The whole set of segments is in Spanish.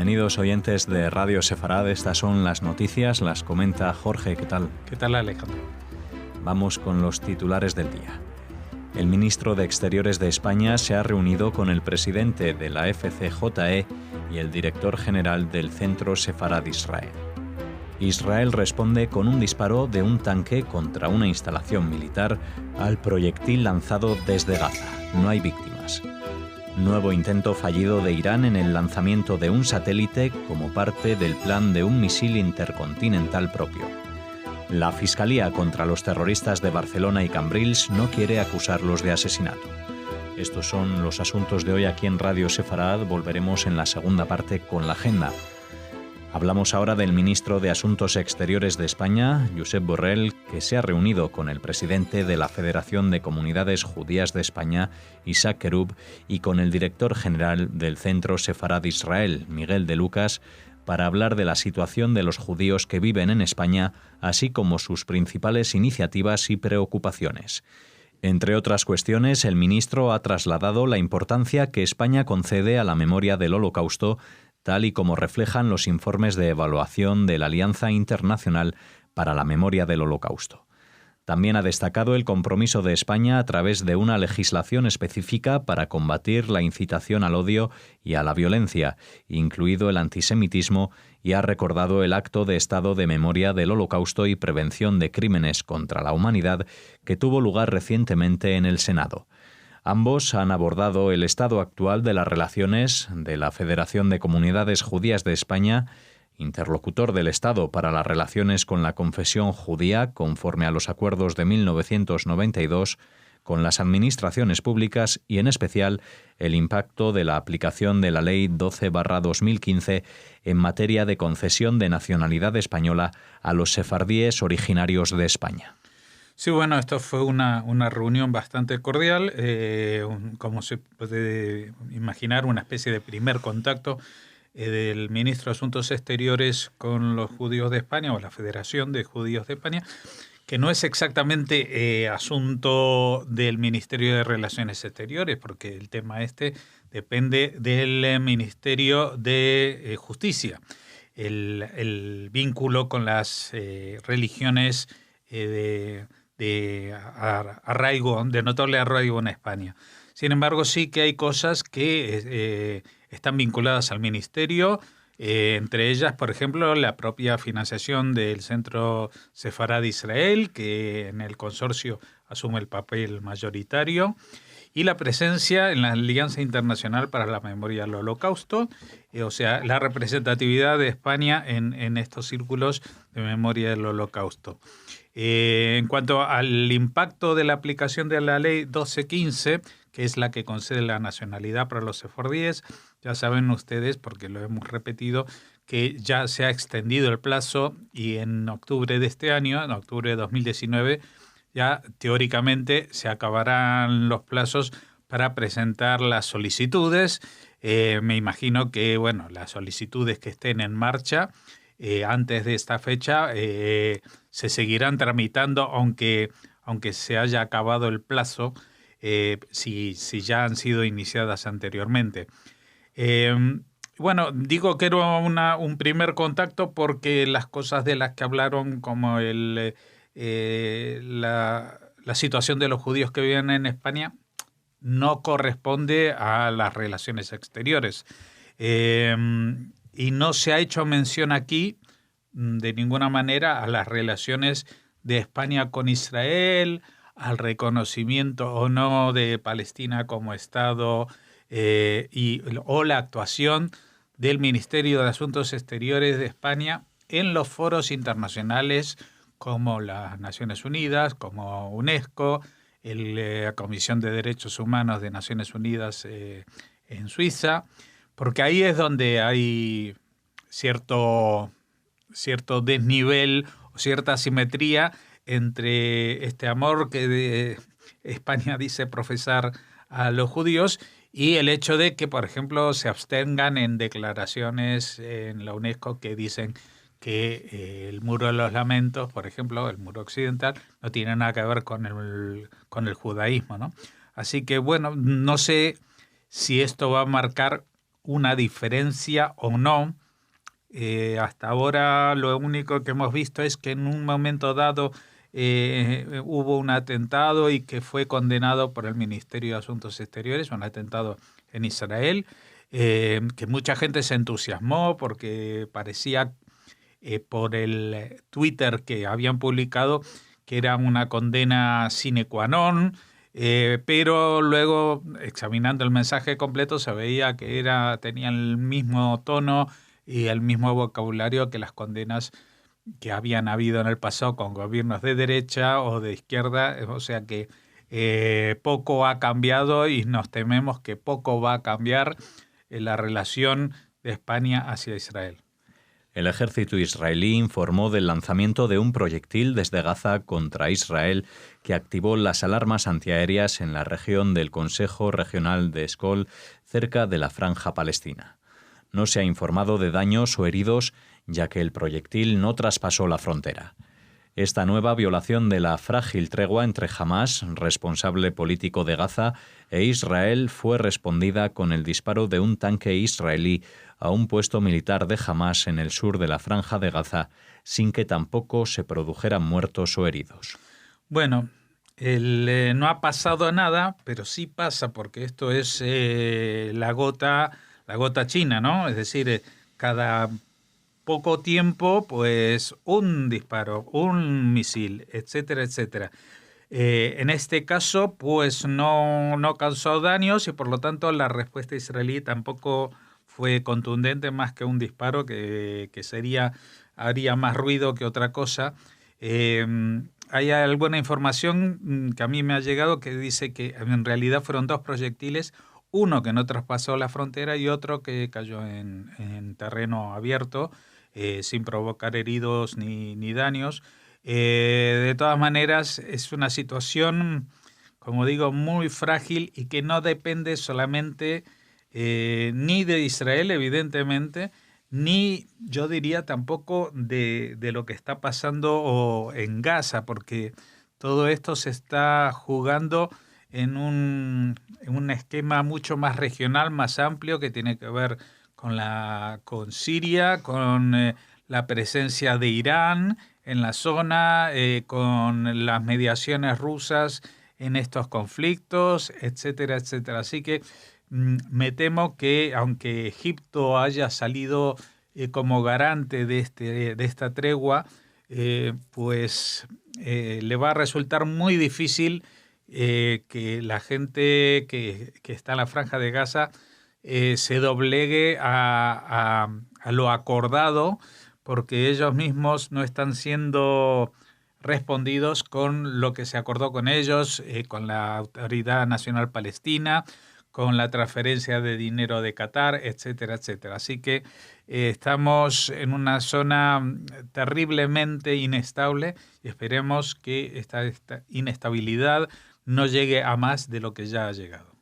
Bienvenidos oyentes de Radio Sefarad. Estas son las noticias, las comenta Jorge. ¿Qué tal? ¿Qué tal, Alejandro? Vamos con los titulares del día. El ministro de Exteriores de España se ha reunido con el presidente de la FCJE y el director general del Centro Sefarad Israel. Israel responde con un disparo de un tanque contra una instalación militar al proyectil lanzado desde Gaza. No hay víctimas. Nuevo intento fallido de Irán en el lanzamiento de un satélite como parte del plan de un misil intercontinental propio. La Fiscalía contra los terroristas de Barcelona y Cambrils no quiere acusarlos de asesinato. Estos son los asuntos de hoy aquí en Radio Sefarad. Volveremos en la segunda parte con la agenda. Hablamos ahora del ministro de Asuntos Exteriores de España, Josep Borrell, que se ha reunido con el presidente de la Federación de Comunidades Judías de España, Isaac Querub, y con el director general del Centro Sefarad Israel, Miguel de Lucas, para hablar de la situación de los judíos que viven en España, así como sus principales iniciativas y preocupaciones. Entre otras cuestiones, el ministro ha trasladado la importancia que España concede a la memoria del Holocausto, tal y como reflejan los informes de evaluación de la Alianza Internacional para la Memoria del Holocausto. También ha destacado el compromiso de España a través de una legislación específica para combatir la incitación al odio y a la violencia, incluido el antisemitismo, y ha recordado el acto de Estado de Memoria del Holocausto y Prevención de Crímenes contra la Humanidad que tuvo lugar recientemente en el Senado. Ambos han abordado el estado actual de las relaciones de la Federación de Comunidades Judías de España, interlocutor del Estado para las relaciones con la confesión judía conforme a los acuerdos de 1992, con las administraciones públicas y, en especial, el impacto de la aplicación de la Ley 12/2015 en materia de concesión de nacionalidad española a los sefardíes originarios de España. Sí, bueno, esto fue una reunión bastante cordial, como se puede imaginar, una especie de primer contacto del ministro de Asuntos Exteriores con los judíos de España, o la Federación de Judíos de España, que no es exactamente asunto del Ministerio de Relaciones Exteriores, porque el tema depende del Ministerio de Justicia, el vínculo con las religiones de arraigo, de notable arraigo en España. Sin embargo, sí que hay cosas que están vinculadas al ministerio, entre ellas, por ejemplo, la propia financiación del Centro Sefarad Israel, que en el consorcio asume el papel mayoritario, y la presencia en la Alianza Internacional para la Memoria del Holocausto, o sea, la representatividad de España en estos círculos de memoria del Holocausto. En cuanto al impacto de la aplicación de la Ley 1215, que es la que concede la nacionalidad para los sefardíes, ya saben ustedes, porque lo hemos repetido, que ya se ha extendido el plazo y en octubre de este año, en octubre de 2019, ya teóricamente se acabarán los plazos para presentar las solicitudes. Me imagino que, bueno, las solicitudes que estén en marcha antes de esta fecha se seguirán tramitando, aunque se haya acabado el plazo, si ya han sido iniciadas anteriormente. Bueno, digo que era un primer contacto porque las cosas de las que hablaron, como la situación de los judíos que viven en España, no corresponde a las relaciones exteriores. Y no se ha hecho mención aquí de ninguna manera a las relaciones de España con Israel, al reconocimiento o no de Palestina como Estado o la actuación del Ministerio de Asuntos Exteriores de España en los foros internacionales como las Naciones Unidas, como UNESCO, la Comisión de Derechos Humanos de Naciones Unidas en Suiza, porque ahí es donde hay cierto desnivel o cierta asimetría entre este amor que España dice profesar a los judíos y el hecho de que, por ejemplo, se abstengan en declaraciones en la UNESCO que dicen que el Muro de los Lamentos, por ejemplo, el Muro Occidental, no tiene nada que ver con el judaísmo, ¿no? Así que, bueno, no sé si esto va a marcar una diferencia o no. Hasta ahora lo único que hemos visto es que en un momento dado hubo un atentado y que fue condenado por el Ministerio de Asuntos Exteriores, un atentado en Israel, que mucha gente se entusiasmó porque parecía por el Twitter que habían publicado que era una condena sine qua non, pero luego, examinando el mensaje completo, se veía que tenía el mismo tono y el mismo vocabulario que las condenas que habían habido en el pasado con gobiernos de derecha o de izquierda, o sea que poco ha cambiado y nos tememos que poco va a cambiar en la relación de España hacia Israel. El ejército israelí informó del lanzamiento de un proyectil desde Gaza contra Israel que activó las alarmas antiaéreas en la región del Consejo Regional de Escol, cerca de la Franja Palestina. No se ha informado de daños o heridos, ya que el proyectil no traspasó la frontera. Esta nueva violación de la frágil tregua entre Hamás, responsable político de Gaza, e Israel fue respondida con el disparo de un tanque israelí a un puesto militar de Hamás en el sur de la Franja de Gaza, sin que tampoco se produjeran muertos o heridos. Bueno, no ha pasado nada, pero sí pasa porque esto es la gota china, ¿no? Es decir, cada poco tiempo, pues un disparo, un misil, etcétera, etcétera. En este caso, pues no causó daños y por lo tanto la respuesta israelí tampoco fue contundente, más que un disparo que haría más ruido que otra cosa. Hay alguna información que a mí me ha llegado que dice que en realidad fueron 2 proyectiles, uno que no traspasó la frontera y otro que cayó en terreno abierto, sin provocar heridos ni daños. De todas maneras, es una situación, como digo, muy frágil y que no depende solamente ni de Israel, evidentemente, ni yo diría tampoco de lo que está pasando en Gaza, porque todo esto se está jugando en un esquema mucho más regional, más amplio, que tiene que ver con Siria, con la presencia de Irán en la zona, con las mediaciones rusas en estos conflictos, etcétera, etcétera. Así que me temo que, aunque Egipto haya salido como garante de esta tregua, pues le va a resultar muy difícil que la gente que está en la Franja de Gaza se doblegue a lo acordado, porque ellos mismos no están siendo respondidos con lo que se acordó con ellos, con la Autoridad Nacional Palestina, con la transferencia de dinero de Qatar, etcétera, etcétera. Así que estamos en una zona terriblemente inestable y esperemos que esta inestabilidad no llegue a más de lo que ya ha llegado.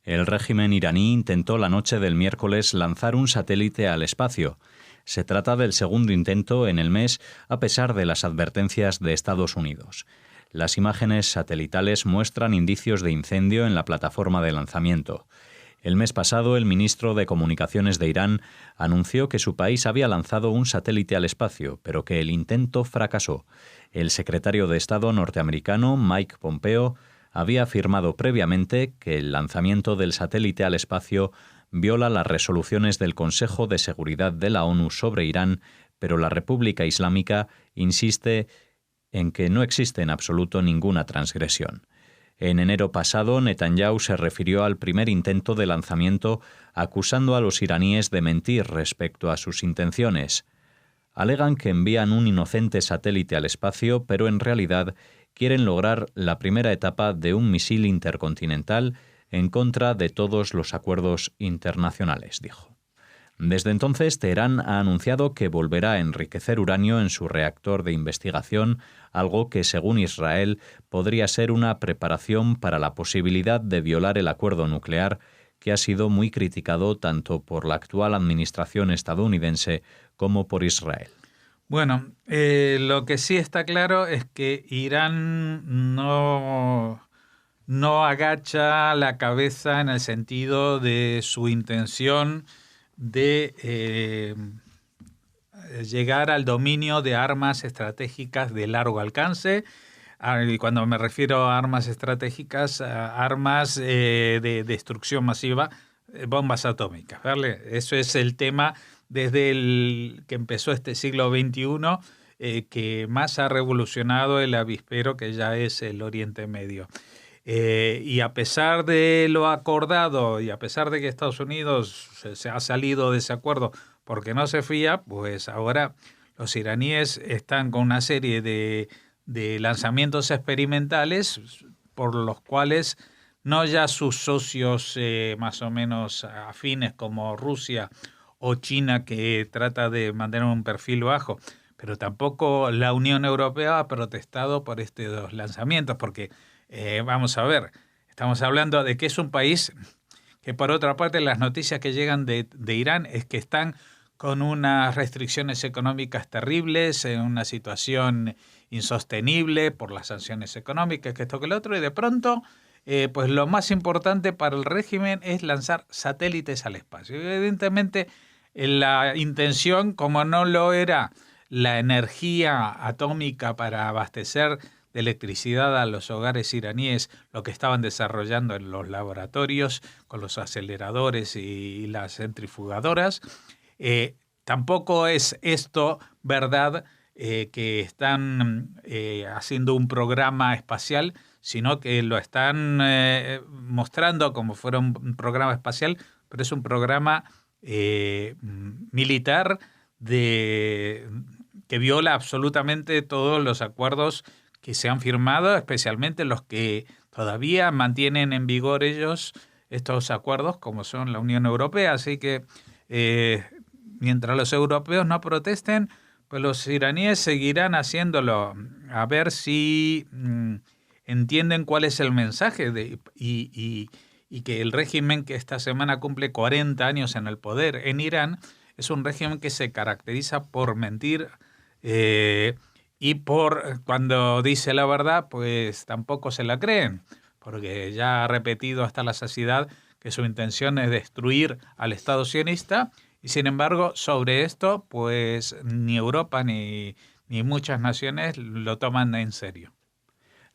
El régimen iraní intentó la noche del miércoles lanzar un satélite al espacio. Se trata del segundo intento en el mes, a pesar de las advertencias de Estados Unidos. Las imágenes satelitales muestran indicios de incendio en la plataforma de lanzamiento. El mes pasado, el ministro de Comunicaciones de Irán anunció que su país había lanzado un satélite al espacio, pero que el intento fracasó. El secretario de Estado norteamericano, Mike Pompeo, había afirmado previamente que el lanzamiento del satélite al espacio viola las resoluciones del Consejo de Seguridad de la ONU sobre Irán, pero la República Islámica insiste en que no existe en absoluto ninguna transgresión. En enero pasado, Netanyahu se refirió al primer intento de lanzamiento acusando a los iraníes de mentir respecto a sus intenciones. Alegan que envían un inocente satélite al espacio, pero en realidad quieren lograr la primera etapa de un misil intercontinental en contra de todos los acuerdos internacionales, dijo. Desde entonces, Teherán ha anunciado que volverá a enriquecer uranio en su reactor de investigación, algo que, según Israel, podría ser una preparación para la posibilidad de violar el acuerdo nuclear, que ha sido muy criticado tanto por la actual administración estadounidense como por Israel. Bueno, lo que sí está claro es que Irán no no agacha la cabeza en el sentido de su intención de llegar al dominio de armas estratégicas de largo alcance. Y cuando me refiero a armas estratégicas, a armas de destrucción masiva, bombas atómicas, ¿vale? Eso es el tema desde el que empezó este siglo XXI, que más ha revolucionado el avispero que ya es el Oriente Medio. Y a pesar de lo acordado y a pesar de que Estados Unidos se ha salido de ese acuerdo porque no se fía, pues ahora los iraníes están con una serie de lanzamientos experimentales por los cuales no ya sus socios más o menos afines como Rusia o China, que trata de mantener un perfil bajo, pero tampoco la Unión Europea ha protestado por estos lanzamientos, porque vamos a ver, estamos hablando de que es un país que, por otra parte, las noticias que llegan de Irán es que están con unas restricciones económicas terribles, en una situación insostenible por las sanciones económicas, que esto que lo otro, y de pronto, pues lo más importante para el régimen es lanzar satélites al espacio. Evidentemente, la intención, como no lo era la energía atómica para abastecer de electricidad a los hogares iraníes, lo que estaban desarrollando en los laboratorios con los aceleradores y las centrifugadoras, tampoco es esto verdad, que están haciendo un programa espacial, sino que lo están mostrando como fuera un programa espacial, pero es un programa militar que viola absolutamente todos los acuerdos que se han firmado, especialmente los que todavía mantienen en vigor estos acuerdos, como son la Unión Europea. Así que mientras los europeos no protesten, pues los iraníes seguirán haciéndolo, a ver si entienden cuál es el mensaje y que el régimen que esta semana cumple 40 años en el poder en Irán es un régimen que se caracteriza por mentir y por, cuando dice la verdad, pues tampoco se la creen, porque ya ha repetido hasta la saciedad que su intención es destruir al Estado sionista. Y sin embargo, sobre esto, pues ni Europa ni muchas naciones lo toman en serio.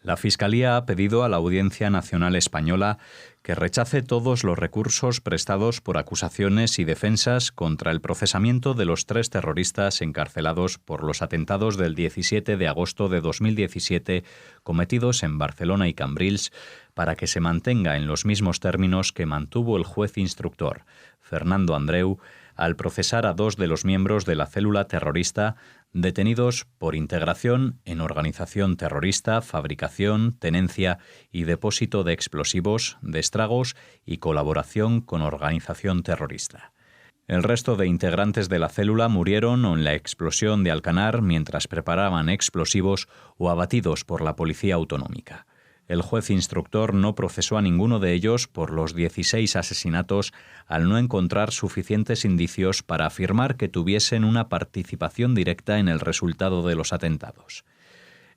La Fiscalía ha pedido a la Audiencia Nacional Española que rechace todos los recursos prestados por acusaciones y defensas contra el procesamiento de los 3 terroristas encarcelados por los atentados del 17 de agosto de 2017 cometidos en Barcelona y Cambrils, para que se mantenga en los mismos términos que mantuvo el juez instructor, Fernando Andreu, al procesar a 2 de los miembros de la célula terrorista detenidos por integración en organización terrorista, fabricación, tenencia y depósito de explosivos, de estragos y colaboración con organización terrorista. El resto de integrantes de la célula murieron en la explosión de Alcanar mientras preparaban explosivos o abatidos por la policía autonómica. El juez instructor no procesó a ninguno de ellos por los 16 asesinatos al no encontrar suficientes indicios para afirmar que tuviesen una participación directa en el resultado de los atentados.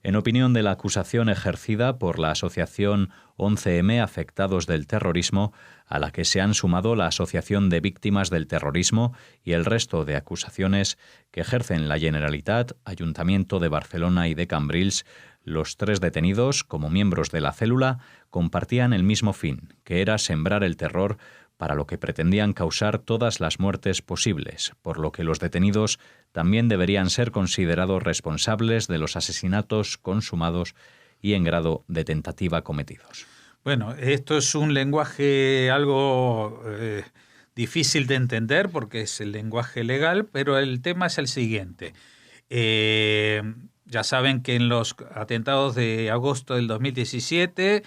En opinión de la acusación ejercida por la asociación 11M Afectados del Terrorismo, a la que se han sumado la Asociación de Víctimas del Terrorismo y el resto de acusaciones que ejercen la Generalitat, Ayuntamiento de Barcelona y de Cambrils, los 3 detenidos, como miembros de la célula, compartían el mismo fin, que era sembrar el terror, para lo que pretendían causar todas las muertes posibles, por lo que los detenidos también deberían ser considerados responsables de los asesinatos consumados y en grado de tentativa cometidos. Bueno, esto es un lenguaje algo difícil de entender porque es el lenguaje legal, pero el tema es el siguiente. Ya saben que en los atentados de agosto del 2017,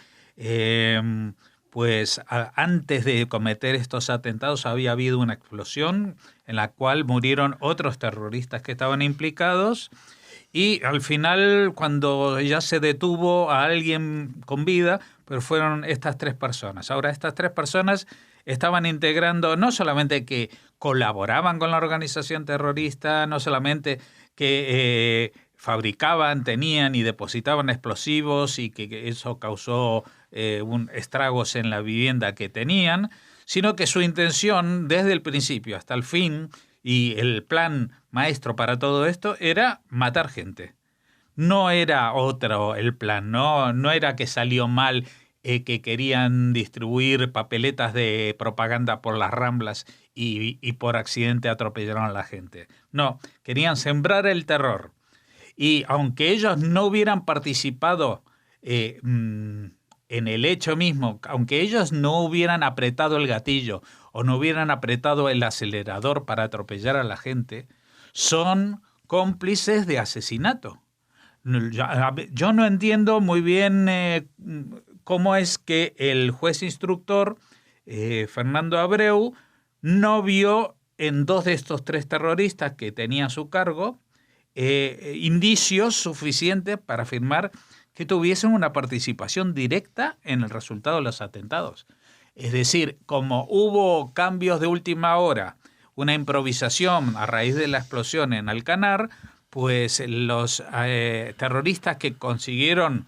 pues antes de cometer estos atentados había habido una explosión en la cual murieron otros terroristas que estaban implicados y al final, cuando ya se detuvo a alguien con vida, pero fueron estas 3 personas. Ahora, estas 3 personas estaban integrando, no solamente que colaboraban con la organización terrorista, no solamente que fabricaban, tenían y depositaban explosivos y que eso causó estragos en la vivienda que tenían, sino que su intención desde el principio hasta el fin y el plan maestro para todo esto era matar gente. No era otro el plan, no era que salió mal, que querían distribuir papeletas de propaganda por las Ramblas y por accidente atropellaron a la gente. No, querían sembrar el terror. Y aunque ellos no hubieran participado en el hecho mismo, aunque ellos no hubieran apretado el gatillo o no hubieran apretado el acelerador para atropellar a la gente, son cómplices de asesinato. Yo no entiendo muy bien cómo es que el juez instructor, Fernando Abreu, no vio en 2 de estos 3 terroristas que tenía a su cargo indicios suficientes para afirmar que tuviesen una participación directa en el resultado de los atentados. Es decir, como hubo cambios de última hora, una improvisación a raíz de la explosión en Alcanar, pues los terroristas que consiguieron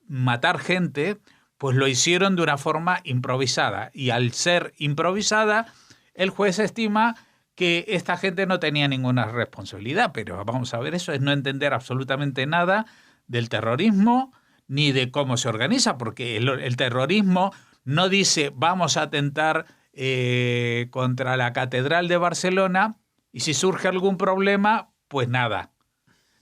matar gente, pues lo hicieron de una forma improvisada. Y al ser improvisada, el juez estima que esta gente no tenía ninguna responsabilidad. Pero vamos a ver, eso es no entender absolutamente nada del terrorismo ni de cómo se organiza, porque el terrorismo no dice vamos a atentar contra la Catedral de Barcelona y si surge algún problema, pues nada.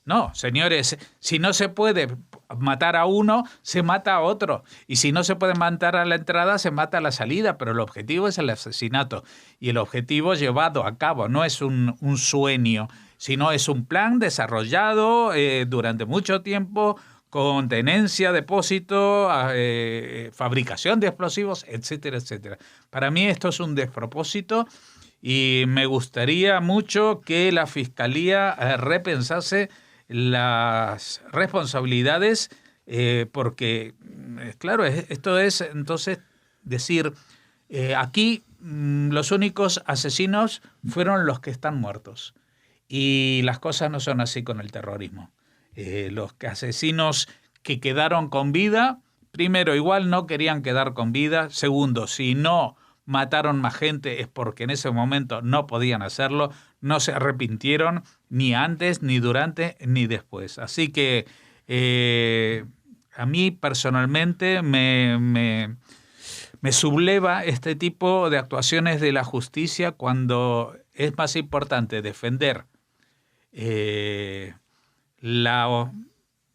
No, señores, si no se puede matar a uno, se mata a otro. Y si no se puede matar a la entrada, se mata a la salida. Pero el objetivo es el asesinato. Y el objetivo llevado a cabo no es un sueño, sino es un plan desarrollado durante mucho tiempo con tenencia, depósito, fabricación de explosivos, etcétera, etcétera. Para mí esto es un despropósito y me gustaría mucho que la Fiscalía repensase las responsabilidades, porque, claro, esto es entonces decir, aquí los únicos asesinos fueron los que están muertos. Y las cosas no son así con el terrorismo. Los asesinos que quedaron con vida, primero, igual no querían quedar con vida. Segundo, si no mataron más gente es porque en ese momento no podían hacerlo, no se arrepintieron ni antes, ni durante, ni después. Así que a mí personalmente me subleva este tipo de actuaciones de la justicia cuando es más importante defender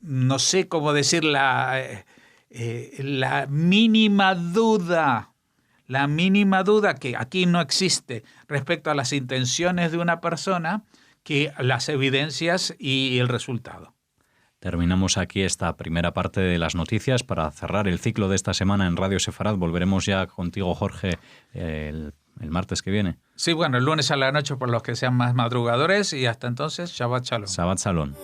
no sé cómo decir, la mínima duda que aquí no existe respecto a las intenciones de una persona, que las evidencias y el resultado. Terminamos aquí esta primera parte de las noticias. Para cerrar el ciclo de esta semana en Radio Sefarad, volveremos ya contigo, Jorge, el martes que viene. Sí, bueno, el lunes a la noche por los que sean más madrugadores y hasta entonces, Shabbat Shalom. Shabbat Shalom.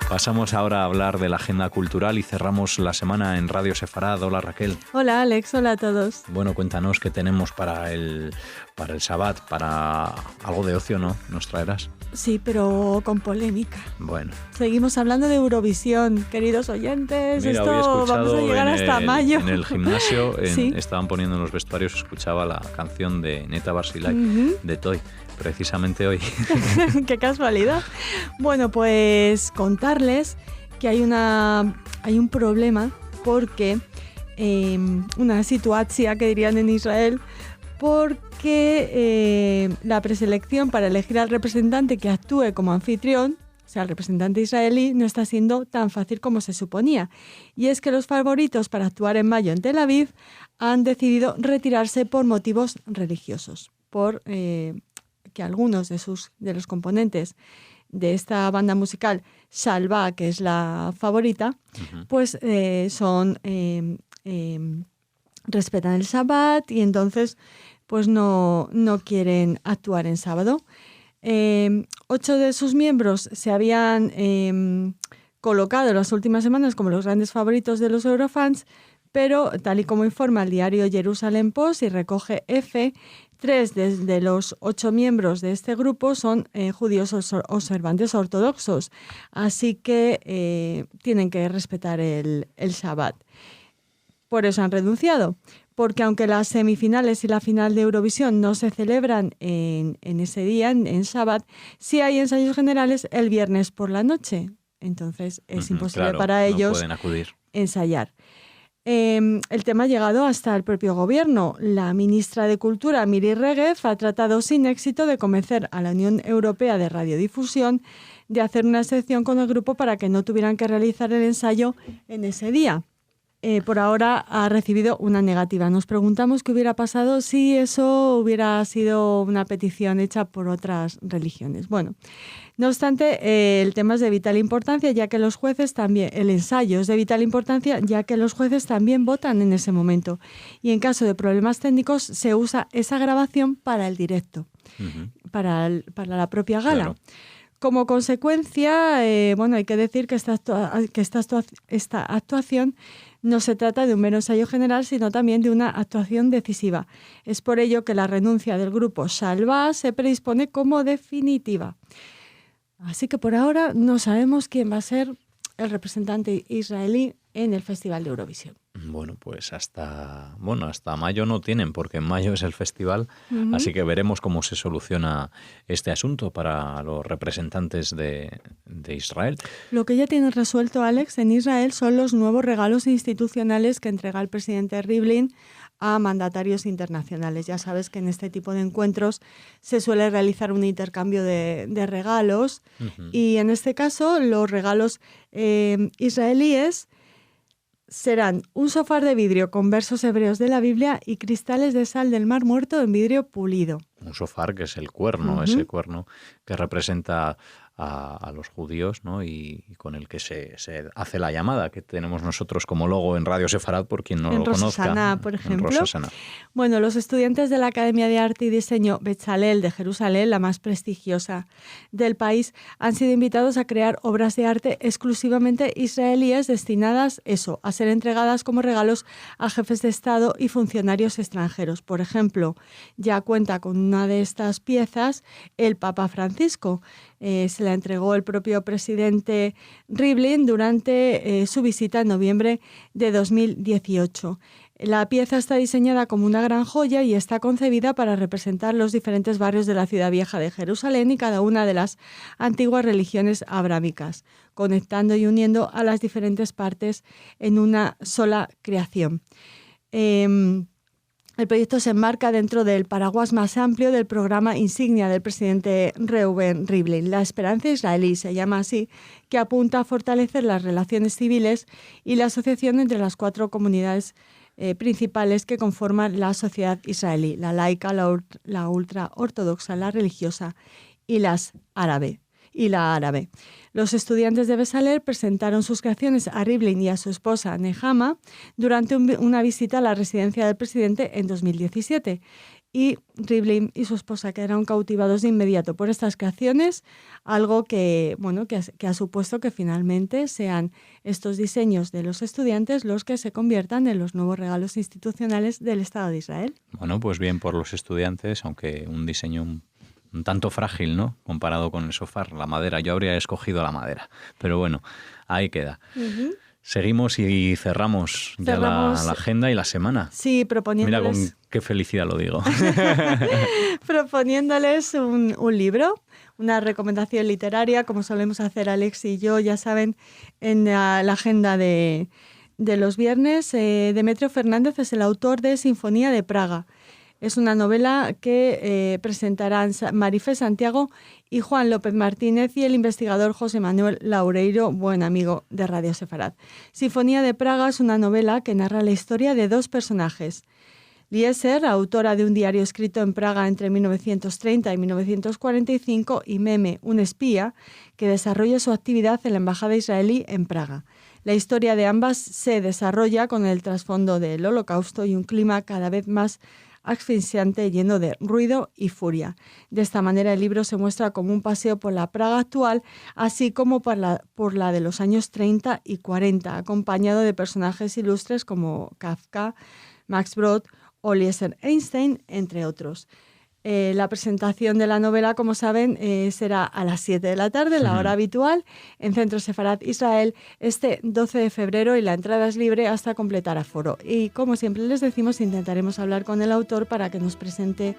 Pasamos ahora a hablar de la agenda cultural y cerramos la semana en Radio Sefarad. Hola, Raquel. Hola, Alex. Hola a todos. Bueno, cuéntanos qué tenemos para el Shabbat, para algo de ocio, ¿no? ¿Nos traerás? Sí, pero con polémica. Bueno. Seguimos hablando de Eurovisión, queridos oyentes. Mira, esto vamos a llegar hasta mayo. En el gimnasio ¿Sí? Estaban poniendo en los vestuarios, escuchaba la canción de Neta Barzilai, de Toy. Precisamente hoy. ¡Qué casualidad! Bueno, pues contarles que hay un problema porque una situación que dirían en Israel, porque la preselección para elegir al representante que actúe como anfitrión, o sea, el representante israelí, no está siendo tan fácil como se suponía. Y es que los favoritos para actuar en mayo en Tel Aviv han decidido retirarse por motivos religiosos, por que algunos de los componentes de esta banda musical, Shalva, que es la favorita, pues respetan el Shabbat y entonces pues no quieren actuar en sábado. 8 de sus miembros se habían colocado en las últimas semanas como los grandes favoritos de los Eurofans, pero tal y como informa el diario Jerusalem Post y recoge EFE, 3 de los 8 miembros de este grupo son judíos observantes ortodoxos, así que tienen que respetar el Shabbat. Por eso han renunciado, porque aunque las semifinales y la final de Eurovisión no se celebran en ese día, en Shabbat, sí hay ensayos generales el viernes por la noche. Entonces es imposible para ellos no pueden acudir. Ensayar. El tema ha llegado hasta el propio gobierno. La ministra de Cultura, Miri Regev, ha tratado sin éxito de convencer a la Unión Europea de Radiodifusión de hacer una excepción con el grupo para que no tuvieran que realizar el ensayo en ese día. Por ahora ha recibido una negativa. Nos preguntamos qué hubiera pasado si eso hubiera sido una petición hecha por otras religiones. Bueno, no obstante, el tema es de vital importancia, ya que los jueces también, el ensayo es de vital importancia, ya que los jueces también votan en ese momento. Y en caso de problemas técnicos, se usa esa grabación para el directo, para la propia gala. Claro. Como consecuencia, hay que decir que esta actuación no se trata de un mero ensayo general, sino también de una actuación decisiva. Es por ello que la renuncia del grupo Shalva se predispone como definitiva. Así que por ahora no sabemos quién va a ser el representante israelí en el Festival de Eurovisión. Bueno, pues hasta mayo no tienen, porque en mayo es el festival, así que veremos cómo se soluciona este asunto para los representantes de Israel. Lo que ya tienen resuelto, Alex, en Israel son los nuevos regalos institucionales que entrega el presidente Rivlin a mandatarios internacionales. Ya sabes que en este tipo de encuentros se suele realizar un intercambio de regalos y en este caso los regalos israelíes serán un sofá de vidrio con versos hebreos de la Biblia y cristales de sal del Mar Muerto en vidrio pulido. Un sofá que es el cuerno, ese cuerno que representa a los judíos, ¿no? Y con el que se hace la llamada que tenemos nosotros como logo en Radio Sefarad, por quien no lo conozca. En Rosh Hashanah, por ejemplo. En Rosh Hashanah. Bueno, los estudiantes de la Academia de Arte y Diseño Betzalel de Jerusalén, la más prestigiosa del país, han sido invitados a crear obras de arte exclusivamente israelíes destinadas a ser entregadas como regalos a jefes de Estado y funcionarios extranjeros. Por ejemplo, ya cuenta con una de estas piezas el Papa Francisco. Se la entregó el propio presidente Rivlin durante su visita en noviembre de 2018. La pieza está diseñada como una gran joya y está concebida para representar los diferentes barrios de la ciudad vieja de Jerusalén y cada una de las antiguas religiones abrámicas, conectando y uniendo a las diferentes partes en una sola creación. El proyecto se enmarca dentro del paraguas más amplio del programa insignia del presidente Reuven Rivlin, La Esperanza Israelí, se llama así, que apunta a fortalecer las relaciones civiles y la asociación entre las 4 comunidades principales que conforman la sociedad israelí, la laica, la ultraortodoxa, la religiosa y la árabe. Los estudiantes de Betzalel presentaron sus creaciones a Rivlin y a su esposa Nehama durante una visita a la residencia del presidente en 2017. Y Rivlin y su esposa quedaron cautivados de inmediato por estas creaciones, algo que ha supuesto que finalmente sean estos diseños de los estudiantes los que se conviertan en los nuevos regalos institucionales del Estado de Israel. Bueno, pues bien por los estudiantes, aunque un diseño un tanto frágil, ¿no? Comparado con el sofá, la madera. Yo habría escogido la madera, pero bueno, ahí queda. Seguimos y cerramos ya la agenda y la semana. Sí, proponiéndoles... Mira con qué felicidad lo digo. Proponiéndoles un libro, una recomendación literaria, como solemos hacer Alex y yo, ya saben, en la agenda de los viernes. Demetrio Fernández es el autor de Sinfonía de Praga. Es una novela que presentarán Marifé Santiago y Juan López Martínez y el investigador José Manuel Laureiro, buen amigo de Radio Sefarad. Sinfonía de Praga es una novela que narra la historia de 2 personajes. Lieser, autora de un diario escrito en Praga entre 1930 y 1945, y Meme, un espía, que desarrolla su actividad en la embajada israelí en Praga. La historia de ambas se desarrolla con el trasfondo del Holocausto y un clima cada vez más asfixiante lleno de ruido y furia. De esta manera el libro se muestra como un paseo por la Praga actual, así como por la de los años 30 y 40, acompañado de personajes ilustres como Kafka, Max Brod o Eliezer Einstein, entre otros. La presentación de la novela, como saben, será a las 7 de la tarde, la hora habitual, en Centro Sefarad Israel, este 12 de febrero, y la entrada es libre hasta completar aforo. Y como siempre les decimos, intentaremos hablar con el autor para que nos presente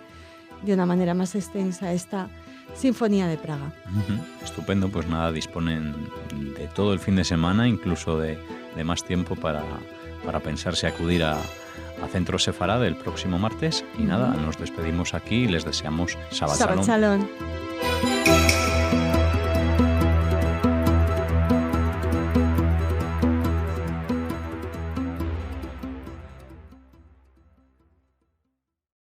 de una manera más extensa esta Sinfonía de Praga. Estupendo, pues nada, disponen de todo el fin de semana, incluso de más tiempo para pensar si acudir a Centro Sefarad el próximo martes. Y nada, nos despedimos aquí y les deseamos Shabbat Shalom. Shabbat Shalom.